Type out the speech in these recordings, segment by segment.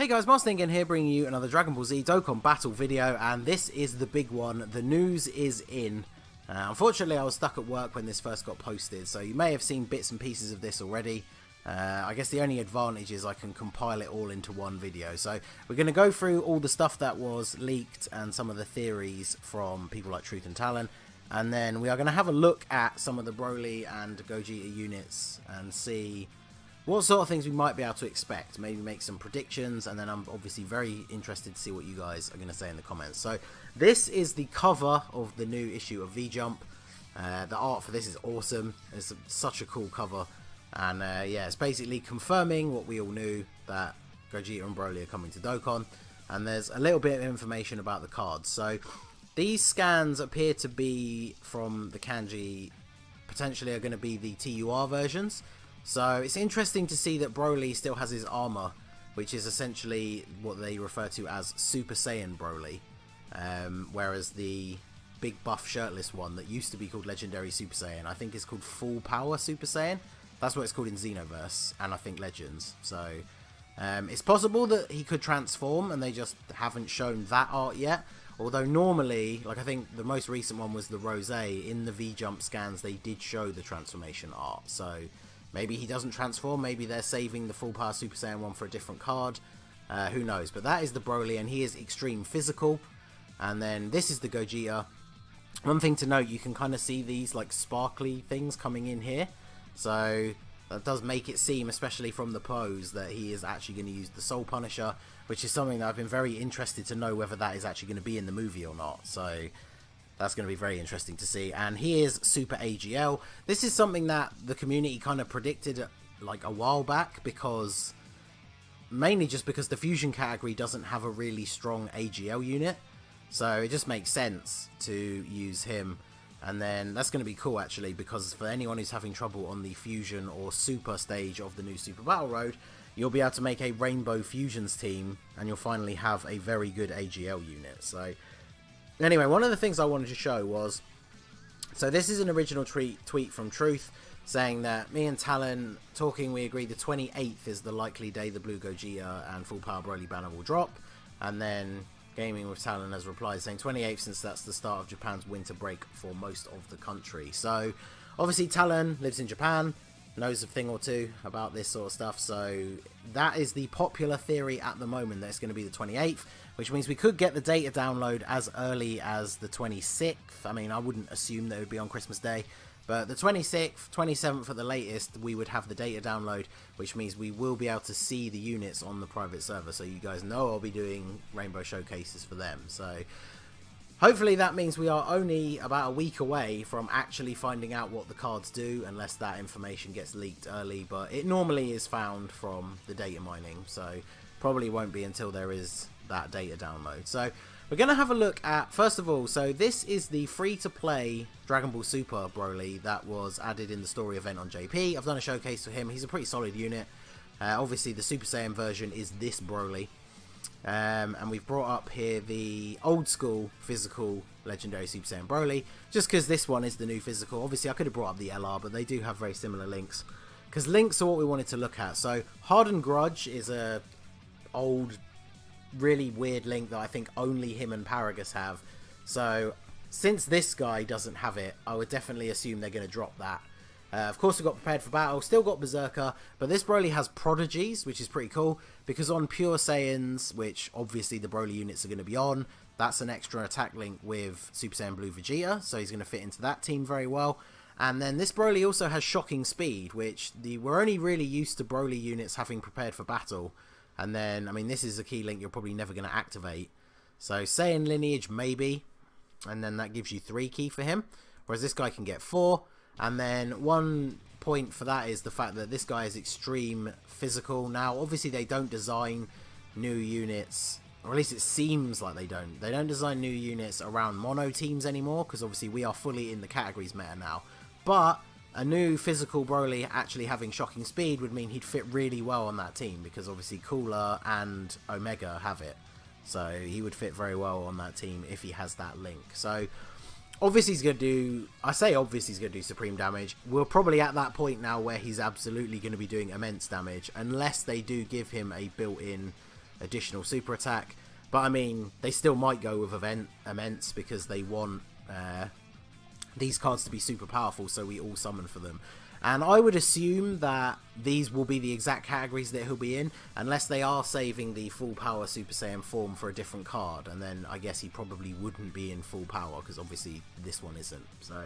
Hey guys, Ningen here, bringing you another Dragon Ball Z Dokkan battle video, and this is the big one. The news is in. Unfortunately, I was stuck at work when this first got posted, so you may have seen bits and pieces of this already. I guess the only advantage is I can compile it all into one video. So we're going to go through all the stuff that was leaked and some of the theories from people like Truth and Talon, and then we are going to have a look at some of the Broly and Gogeta units and see what sort of things we might be able to expect. Maybe make some predictions, and then I'm obviously very interested to see what you guys are going to say in the comments. So this is the cover of the new issue of V-Jump. The art for this is awesome. It's such a cool cover, and yeah, it's basically confirming what we all knew, that Gogeta and Broly are coming to Dokkan, and there's a little bit of information about the cards. So these scans appear to be from the kanji, potentially are going to be the TUR versions. So it's interesting to see that Broly still has his armor, which is essentially what they refer to as Super Saiyan Broly, whereas the big buff shirtless one that used to be called Legendary Super Saiyan, I think is called Full Power Super Saiyan. That's what it's called in Xenoverse, and I think Legends. So it's possible that he could transform, and they just haven't shown that art yet. Although normally, like I think the most recent one was the Rosé, in the V-Jump scans they did show the transformation art. So maybe he doesn't transform, maybe they're saving the Full Power Super Saiyan one for a different card. Who knows? But that is the Broly, and he is extreme physical. And then this is the Gogeta. One thing to note, you can kind of see these like sparkly things coming in here. So that does make it seem, especially from the pose, that he is actually going to use the Soul Punisher, which is something that I've been very interested to know whether that is actually going to be in the movie or not. So that's going to be very interesting to see. And he is Super AGL. This is something that the community kind of predicted like a while back, because mainly just because the fusion category doesn't have a really strong AGL unit. So it just makes sense to use him. And then that's going to be cool actually, because for anyone who's having trouble on the fusion or super stage of the new Super Battle Road, you'll be able to make a Rainbow Fusions team, and you'll finally have a very good AGL unit. So anyway, one of the things I wanted to show was, so this is an original tweet from Truth, saying that me and Talon talking, we agreed the 28th is the likely day the Blue Gogeta and Full Power Broly banner will drop. And then Gaming with Talon has replied saying 28th, since that's the start of Japan's winter break for most of the country. So obviously Talon lives in Japan, knows a thing or two about this sort of stuff, so that is the popular theory at the moment, that it's going to be the 28th, which means we could get the data download as early as the 26th. I mean, I wouldn't assume that it would be on Christmas Day, but the 26th, 27th at the latest, we would have the data download, which means we will be able to see the units on the private server, so you guys know I'll be doing Rainbow Showcases for them. So hopefully that means we are only about a week away from actually finding out what the cards do, unless that information gets leaked early, but it normally is found from the data mining, so probably won't be until there is that data download. So we're going to have a look at, first of all, so this is the free-to-play Dragon Ball Super Broly that was added in the story event on JP. I've done a showcase for him. He's a pretty solid unit. Obviously the Super Saiyan version is this Broly. And we've brought up here the old school physical Legendary Super Saiyan Broly, just because this one is the new physical. Obviously I could have brought up the LR, but they do have very similar links, because links are what we wanted to look at. So Hardened Grudge is a old, really weird link that I think only him and Paragus have. So since this guy doesn't have it, I would definitely assume they're going to drop that. Of course we've got Prepared for Battle, still got Berserker, but this Broly has Prodigies, which is pretty cool, because on Pure Saiyans, which obviously the Broly units are going to be on, that's an extra attack link with Super Saiyan Blue Vegeta, so he's going to fit into that team very well. And then this Broly also has Shocking Speed, which we're only really used to Broly units having Prepared for Battle. And then, I mean, this is a key link you're probably never going to activate. So Saiyan Lineage, maybe. And then that gives you 3 key for him. Whereas this guy can get 4. And then one point for that is the fact that this guy is extreme physical. Now, obviously they don't design new units, or at least it seems like they don't. They don't design new units around mono teams anymore, because obviously we are fully in the categories meta now. But a new physical Broly actually having Shocking Speed would mean he'd fit really well on that team, because obviously Cooler and Omega have it. So he would fit very well on that team if he has that link. So obviously he's going to do, I say obviously he's going to do supreme damage. We're probably at that point now where he's absolutely going to be doing immense damage, unless they do give him a built-in additional super attack. But I mean, they still might go with Immense because they want these cards to be super powerful, so we all summon for them. And I would assume that these will be the exact categories that he'll be in, unless they are saving the full power Super Saiyan form for a different card, and then I guess he probably wouldn't be in full power, because obviously this one isn't. So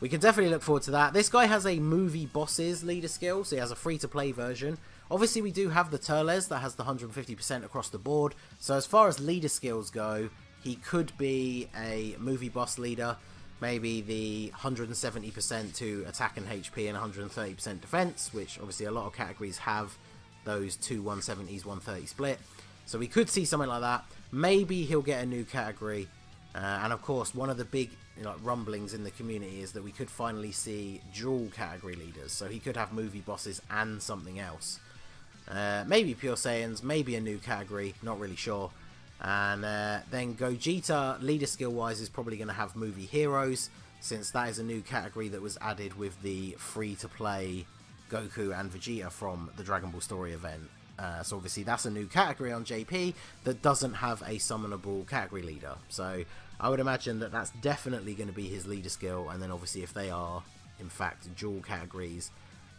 we can definitely look forward to that. This guy has a movie bosses leader skill, so he has a free-to-play version. Obviously we do have the Turles that has the 150% across the board, so as far as leader skills go, he could be a movie boss leader. Maybe the 170% to attack and HP and 130% defense, which obviously a lot of categories have those two 170s, 130 split. So we could see something like that. Maybe he'll get a new category. And of course, one of the big rumblings in the community is that we could finally see dual category leaders. So he could have movie bosses and something else. Maybe Pure Saiyans, maybe a new category, not really sure. And then Gogeta, leader skill wise, is probably going to have movie heroes, since that is a new category that was added with the free to play Goku and Vegeta from the Dragon Ball Story event. So obviously that's a new category on JP that doesn't have a summonable category leader. So I would imagine that that's definitely going to be his leader skill. And then obviously if they are in fact dual categories,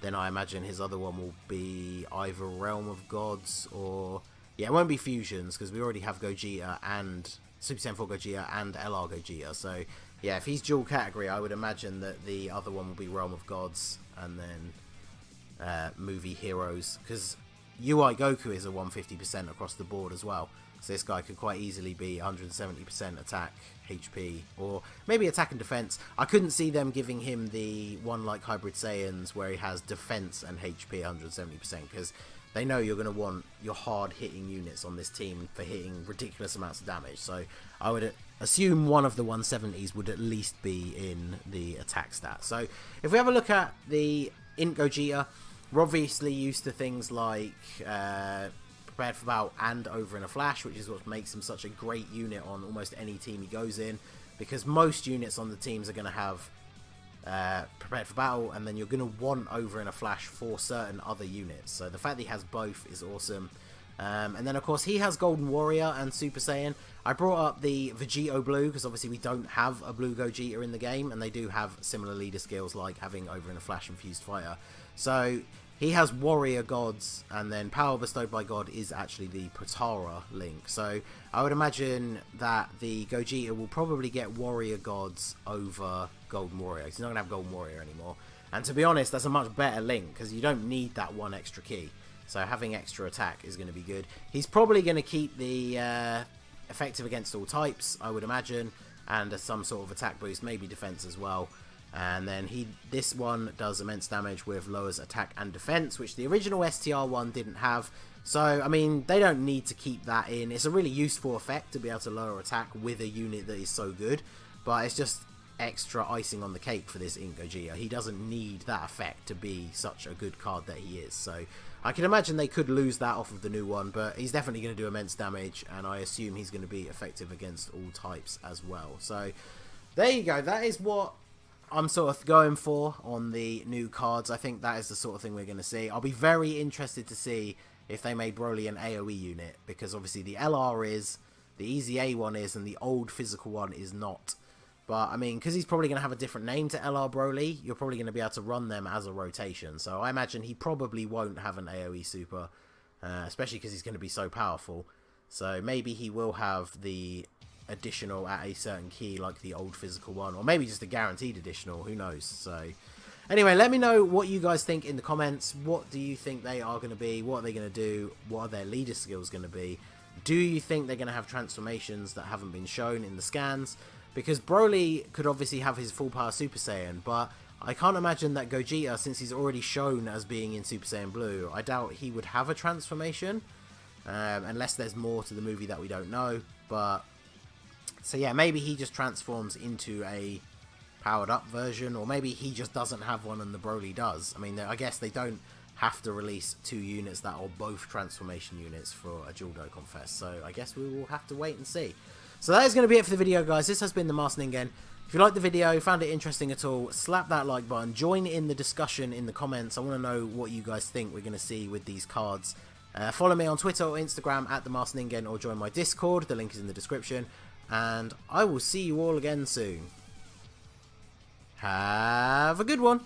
then I imagine his other one will be either Realm of Gods or... yeah, it won't be fusions, because we already have Gogeta and Super Saiyan 4 Gogeta and LR Gogeta. So, yeah, if he's dual category, I would imagine that the other one will be Realm of Gods and then movie heroes. Because UI Goku is a 150% across the board as well. So this guy could quite easily be 170% attack, HP, or maybe attack and defense. I couldn't see them giving him the one like Hybrid Saiyans where he has defense and HP 170%, because they know you're going to want your hard-hitting units on this team for hitting ridiculous amounts of damage. So I would assume one of the 170s would at least be in the attack stat. So if we have a look at the Int Gogeta, we're obviously used to things like Prepared for Battle and Over in a Flash, which is what makes him such a great unit on almost any team he goes in, because most units on the teams are going to have Prepared for Battle, and then you're going to want Over in a Flash for certain other units. So the fact that he has both is awesome. And then of course he has Golden Warrior and Super Saiyan. I brought up the Vegito Blue because obviously we don't have a Blue Gogeta in the game, and they do have similar leader skills like having Over in a Flash and Fused Fighter. So he has Warrior Gods, and then Power Bestowed by God is actually the Potara link. So I would imagine that the Gogeta will probably get Warrior Gods over Golden Warrior. He's not going to have Golden Warrior anymore. And to be honest, that's a much better link, because you don't need that one extra key. So having extra attack is going to be good. He's probably going to keep the effective against all types, I would imagine, and some sort of attack boost, maybe defense as well. And then this one does immense damage with lowers attack and defense, which the original STR one didn't have. So, I mean, they don't need to keep that in. It's a really useful effect to be able to lower attack with a unit that is so good, but it's just extra icing on the cake for this Int Gogeta. He doesn't need that effect to be such a good card that he is. So I can imagine they could lose that off of the new one, but he's definitely going to do immense damage, and I assume he's going to be effective against all types as well. So there you go. That is what I'm sort of going for on the new cards. I think that is the sort of thing we're going to see. I'll be very interested to see if they made Broly an AoE unit, because obviously the LR is, the Easy A one is, and the old physical one is not. But, I mean, because he's probably going to have a different name to LR Broly, you're probably going to be able to run them as a rotation. So I imagine he probably won't have an AoE super, especially because he's going to be so powerful. So maybe he will have the additional at a certain key like the old physical one, or maybe just a guaranteed additional, who knows. So anyway, let me know what you guys think in the comments. What do you think they are going to be? What are they going to do? What are their leader skills going to be? Do you think they're going to have transformations that haven't been shown in the scans? Because Broly could obviously have his full power Super Saiyan, but I can't imagine that Gogeta, since he's already shown as being in Super Saiyan Blue, I doubt he would have a transformation, unless there's more to the movie that we don't know. But so yeah, maybe he just transforms into a powered up version, or maybe he just doesn't have one and the Broly does. I mean, I guess they don't have to release two units that are both transformation units for a dual Dokkan Fest, so I guess we will have to wait and see. So that is going to be it for the video, guys. This has been the Master Ningen. If you liked the video, found it interesting at all, slap that like button, join in the discussion in the comments. I want to know what you guys think we're going to see with these cards Follow me on Twitter or Instagram at @TheMaskedNingen or join my Discord, the link is in the description, and I will see you all again soon. Have a good one!